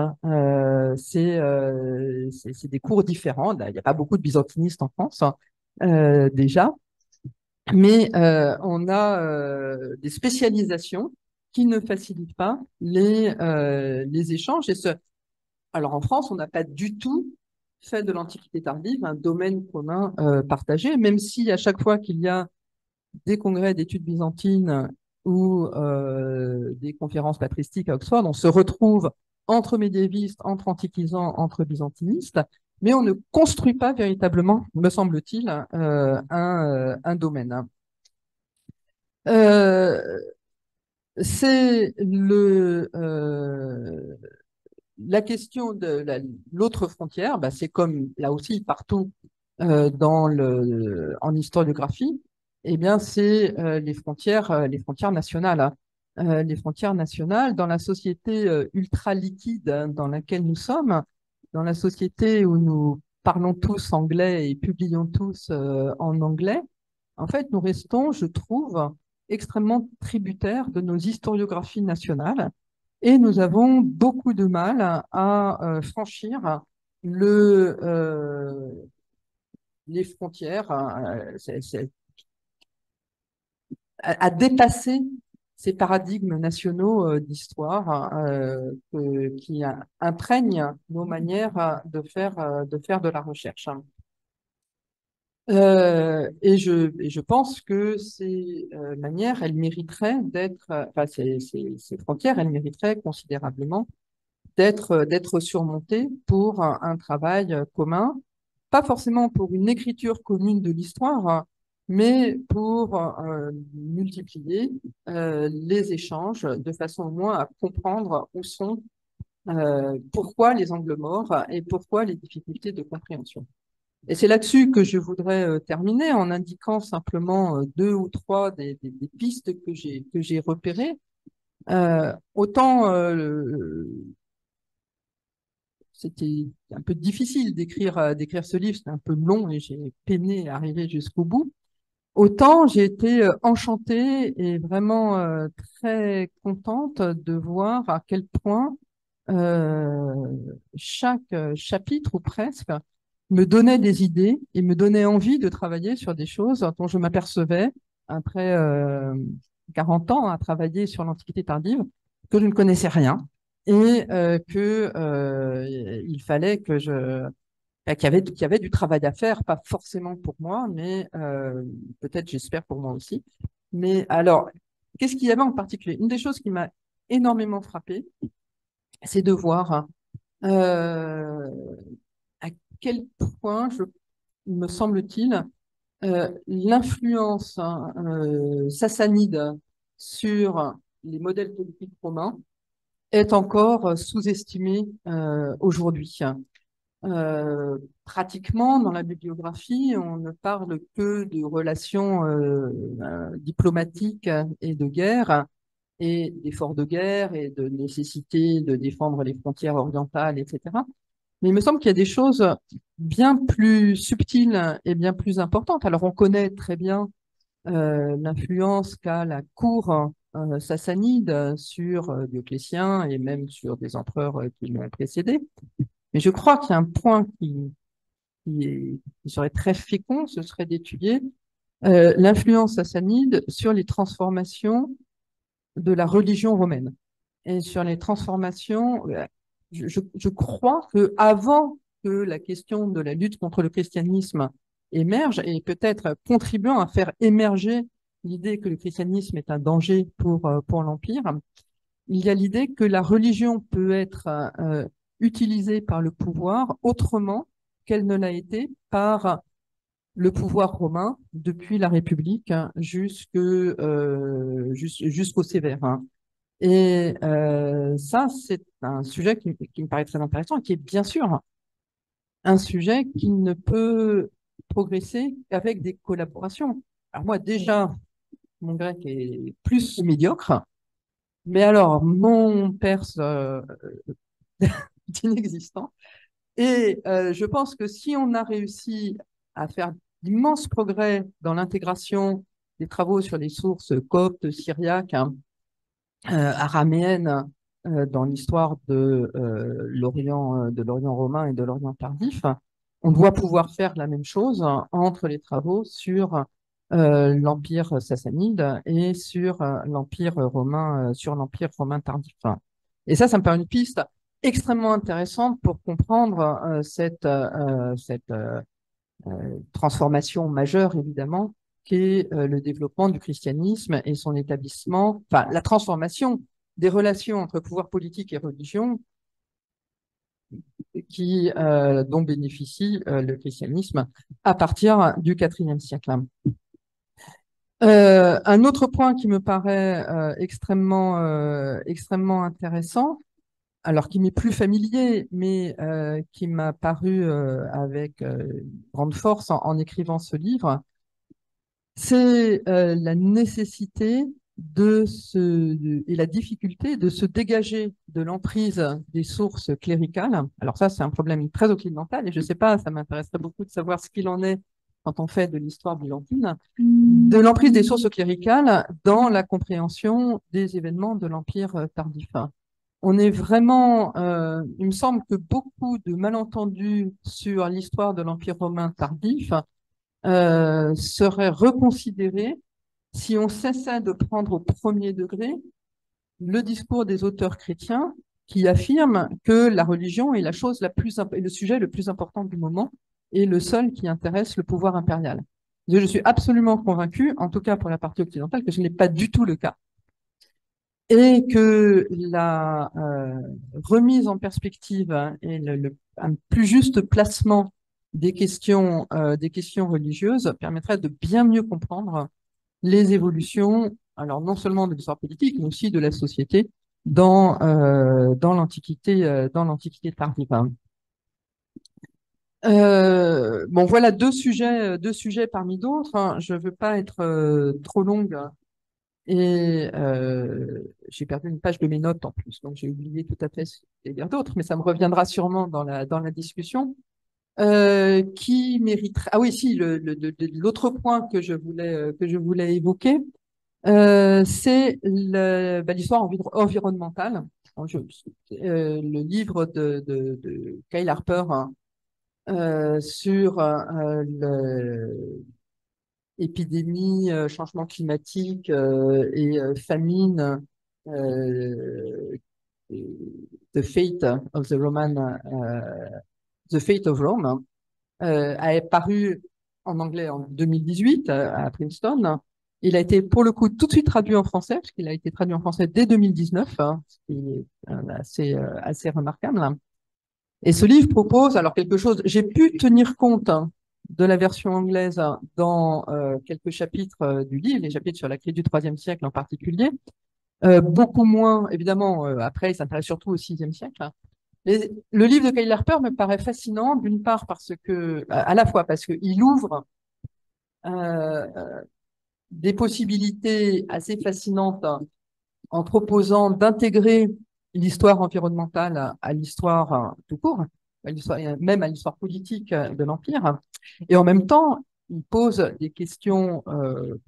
C'est des cours différents. Il n'y a pas beaucoup de byzantinistes en France, hein, déjà, mais on a des spécialisations qui ne facilitent pas les échanges. Alors en France, on n'a pas du tout fait de l'Antiquité tardive un domaine commun partagé, même si à chaque fois qu'il y a des congrès d'études byzantines ou des conférences patristiques à Oxford, on se retrouve entre médiévistes, entre antiquisants, entre byzantinistes, mais on ne construit pas véritablement, me semble-t-il, un domaine. Euh, c'est la question de l'autre frontière, bah, c'est comme là aussi partout en historiographie, eh bien c'est les frontières nationales, hein. Les frontières nationales dans la société ultra liquide, hein, dans laquelle nous sommes, dans la société où nous parlons tous anglais et publions tous en anglais. En fait, nous restons, je trouve, extrêmement tributaires de nos historiographies nationales et nous avons beaucoup de mal à franchir les frontières, à dépasser ces paradigmes nationaux d'histoire qui imprègnent nos manières de faire de la recherche. Et je pense que ces manières, elles mériteraient enfin ces frontières, elles mériteraient considérablement d'être surmontées pour un travail commun, pas forcément pour une écriture commune de l'histoire, hein, mais pour multiplier les échanges de façon au moins à comprendre où sont, pourquoi les angles morts et pourquoi les difficultés de compréhension. Et c'est là-dessus que je voudrais terminer en indiquant simplement deux ou trois des pistes que j'ai repérées. Autant c'était un peu difficile d'écrire ce livre, c'était un peu long et j'ai peiné à arriver jusqu'au bout. Autant j'ai été enchantée et vraiment très contente de voir à quel point chaque chapitre ou presque me donnait des idées et me donnait envie de travailler sur des choses dont je m'apercevais après 40 ans à travailler sur l'Antiquité tardive, que je ne connaissais rien et que il fallait que qu'il y avait du travail à faire, pas forcément pour moi, mais peut-être, j'espère, pour moi aussi. Mais alors, qu'est-ce qu'il y avait en particulier? Une des choses qui m'a énormément frappée, c'est de voir euh, à quel point, me semble-t-il, l'influence sassanide sur les modèles politiques romains est encore sous-estimée aujourd'hui. Pratiquement, dans la bibliographie, on ne parle que de relations diplomatiques et de guerre, et d'efforts de guerre, et de nécessité de défendre les frontières orientales, etc. Mais il me semble qu'il y a des choses bien plus subtiles et bien plus importantes. Alors, on connaît très bien l'influence qu'a la cour sassanide sur Dioclétien et même sur des empereurs qui l'ont précédé. Mais je crois qu'il y a un point qui serait très fécond, ce serait d'étudier l'influence sassanide sur les transformations de la religion romaine et sur les transformations. Je crois que avant que la question de la lutte contre le christianisme émerge et peut-être contribuant à faire émerger l'idée que le christianisme est un danger pour l'Empire, il y a l'idée que la religion peut être utilisée par le pouvoir autrement qu'elle ne l'a été par le pouvoir romain depuis la République jusqu'au Sévère. Hein. Et ça, c'est un sujet qui me paraît très intéressant et qui est bien sûr un sujet qui ne peut progresser qu'avec des collaborations. Alors moi, déjà, mon grec est plus médiocre, mais alors, mon perse est inexistant. Et je pense que si on a réussi à faire d'immenses progrès dans l'intégration des travaux sur les sources coptes, syriaques, hein, araméennes dans l'histoire de l'Orient romain et de l'Orient tardif, on doit pouvoir faire la même chose entre les travaux sur l'Empire sassanide et sur l'Empire romain tardif. Et ça me paraît une piste extrêmement intéressante pour comprendre cette transformation majeure, évidemment, qu'est le développement du christianisme et son établissement, enfin, la transformation des relations entre pouvoir politique et religion dont bénéficie le christianisme à partir du IVe siècle. Un autre point qui me paraît extrêmement intéressant, alors qui m'est plus familier, mais qui m'a paru avec grande force en écrivant ce livre, c'est la nécessité et la difficulté de se dégager de l'emprise des sources cléricales. Alors ça, c'est un problème très occidental et je ne sais pas, ça m'intéresserait beaucoup de savoir ce qu'il en est quand on fait de l'histoire byzantine, de l'emprise des sources cléricales dans la compréhension des événements de l'Empire tardif. On est vraiment, il me semble que beaucoup de malentendus sur l'histoire de l'Empire romain tardif serait reconsidéré si on cessait de prendre au premier degré le discours des auteurs chrétiens qui affirment que la religion est est le sujet le plus important du moment et le seul qui intéresse le pouvoir impérial. Je suis absolument convaincu, en tout cas pour la partie occidentale, que ce n'est pas du tout le cas. Et que la remise en perspective et un plus juste placement des questions religieuses permettrait de bien mieux comprendre les évolutions, alors non seulement de l'histoire politique, mais aussi de la société dans l'Antiquité tardive. Bon, voilà deux sujets parmi d'autres. Hein. Je ne veux pas être trop longue et j'ai perdu une page de mes notes en plus, donc j'ai oublié tout à fait ce qu'il y a dire d'autres, mais ça me reviendra sûrement dans la discussion. Qui mériterait... Ah oui, si, l'autre point que je voulais évoquer, c'est l'histoire environnementale. Le livre de Kyle Harper, hein, sur l'épidémie, changement climatique et famine, The Fate of The Fate of Rome, a paru en anglais en 2018 à Princeton. Il a été pour le coup tout de suite traduit en français, parce qu'il a été traduit en français dès 2019, hein, ce qui est assez remarquable. Et ce livre propose alors quelque chose, j'ai pu tenir compte de la version anglaise dans quelques chapitres du livre, les chapitres sur la crise du IIIe siècle en particulier, beaucoup moins, évidemment, après, il s'intéresse surtout au VIe siècle. Mais le livre de Kyle Harper me paraît fascinant, d'une part parce que, à la fois parce qu'il ouvre des possibilités assez fascinantes en proposant d'intégrer l'histoire environnementale à l'histoire tout court, même à l'histoire politique de l'Empire. Et en même temps, il pose des questions,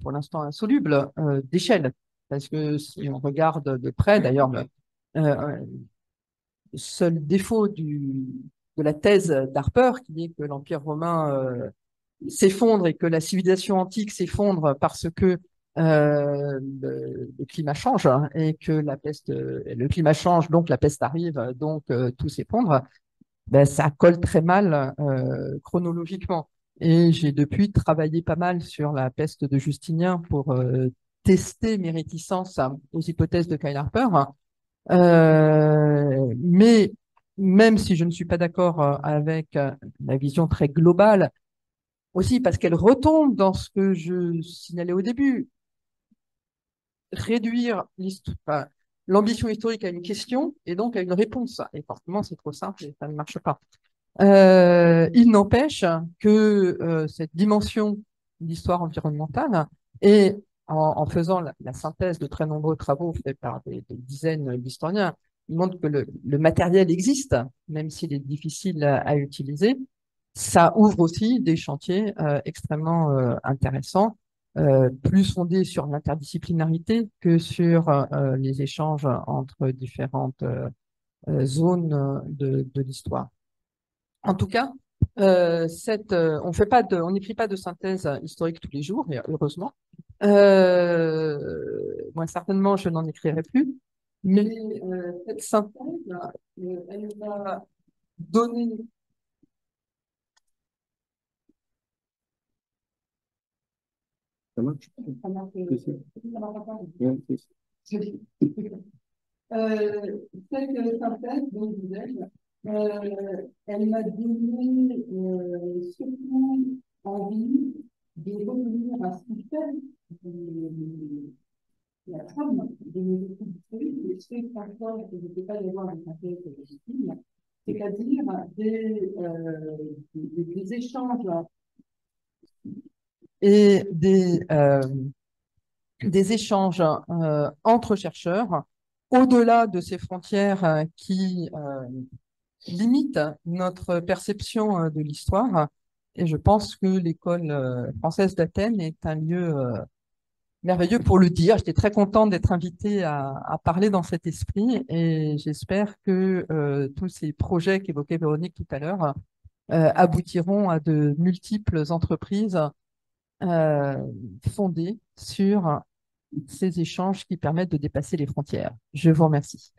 pour l'instant insolubles, d'échelle. Parce que si on regarde de près, d'ailleurs, le seul défaut de la thèse d'Harper, qui est que l'Empire romain s'effondre et que la civilisation antique s'effondre parce que le climat change, hein, et que le climat change, donc la peste arrive, donc tout s'effondre, ben, ça colle très mal chronologiquement. Et j'ai depuis travaillé pas mal sur la peste de Justinien pour tester mes réticences aux hypothèses de Kyle Harper. Mais même si je ne suis pas d'accord avec la vision très globale, aussi parce qu'elle retombe dans ce que je signalais au début, réduire l'ambition historique à une question et donc à une réponse. Et forcément, c'est trop simple et ça ne marche pas. Il n'empêche que cette dimension d'histoire environnementale, et en faisant la synthèse de très nombreux travaux faits par des dizaines d'historiens, il montre que le matériel existe, même s'il est difficile à utiliser. Ça ouvre aussi des chantiers extrêmement intéressants, plus fondés sur l'interdisciplinarité que sur les échanges entre différentes zones de l'histoire. En tout cas, on n'écrit pas de synthèse historique tous les jours, et heureusement. Moi, certainement, je n'en écrirai plus. Mais cette synthèse, elle va donner. Ça marche? Ça marche, Oui, si. ça marche pas. Ouais, si, si. Cette synthèse, donc, je disais, elle m'a donné surtout envie de revenir à ce qui fait la trame de mes études historiques, et ce facteur que je ne peux pas y avoir avec un thèse légitime, c'est-à-dire des échanges et des échanges entre chercheurs au-delà de ces frontières qui limitent notre perception de l'histoire. Et je pense que l'école française d'Athènes est un lieu merveilleux pour le dire. J'étais très contente d'être invitée à parler dans cet esprit et j'espère que tous ces projets qu'évoquait Véronique tout à l'heure aboutiront à de multiples entreprises fondées sur ces échanges qui permettent de dépasser les frontières. Je vous remercie.